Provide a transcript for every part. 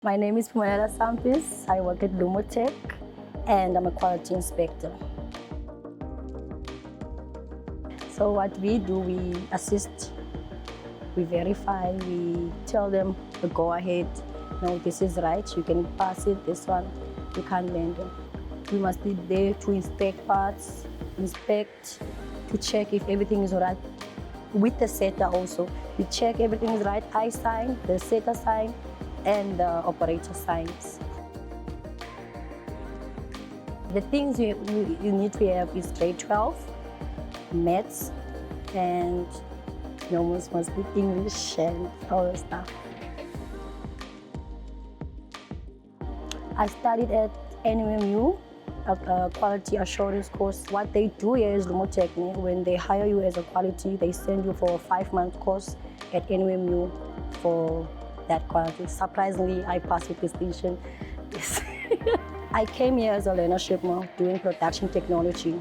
My name is Pumayela Sampis. I work at Lumotech and I'm a quality inspector. So what we do, we assist, we verify, we tell them to go ahead. No, this is right, you can pass it, this one, you can't lend it. We must be there to inspect parts, inspect, to check if everything is all right. With the setter also, we check everything is right. I sign, the setter sign, and the operator signs. The things you need to have is grade 12, maths, and mostly English and all that stuff. I studied at NUMU, a quality assurance course. What they do here is Lumotech. When they hire you as a quality, they send you for a 5-month course at NUMU for that quality. Surprisingly, I passed with distinction. Yes. I came here as a learnership doing production technology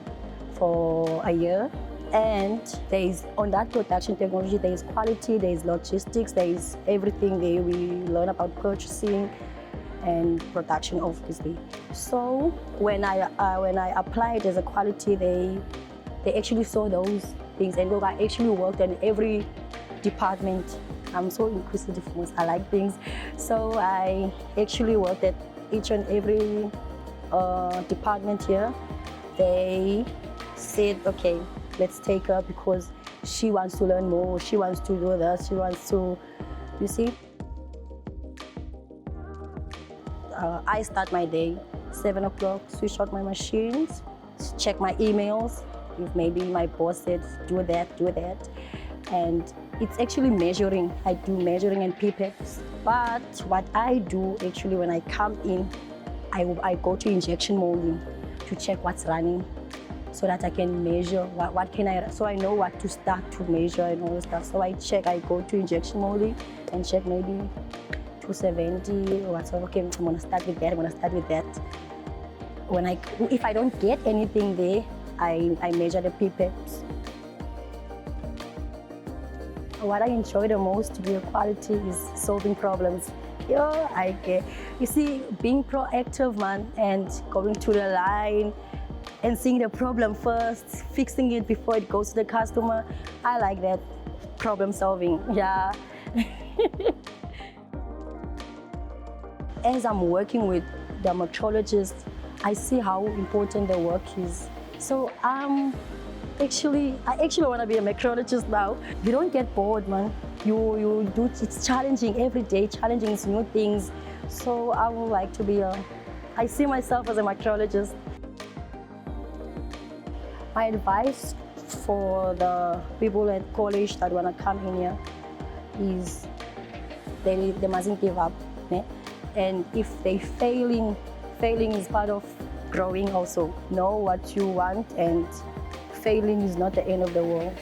for a year. And on that production technology, there is quality, there is logistics, there is everything there. We learn about purchasing and production, obviously. So when I applied as a quality, they actually saw those things, and I actually worked in every department. I'm so inquisitive, I like things. So I actually worked at each and every department here. They said, okay, let's take her because she wants to learn more, she wants to do that, she wants to, you see. I start my day 7 o'clock, switch out my machines, check my emails, if maybe my boss said do that. And it's actually measuring. I do measuring and pipettes. But what I do actually when I come in, I go to injection molding to check what's running so that I can measure so I know what to start to measure and all that stuff. So I go to injection molding and check maybe 270 or whatever. Okay, I'm gonna start with that, if I don't get anything there, I measure the pipettes. What I enjoy the most to be a quality is solving problems. You see, being proactive, man, and going to the line and seeing the problem first, fixing it before it goes to the customer. I like that problem solving, yeah. As I'm working with the metrologists, I see how important the work is. So I actually want to be a metrologist now. You don't get bored, man. You do, it's challenging every day, challenging new things. So I would like to be I see myself as a metrologist. My advice for the people at college that want to come in here is they mustn't give up. And if they failing is part of growing also. Know what you want, and failing is not the end of the world.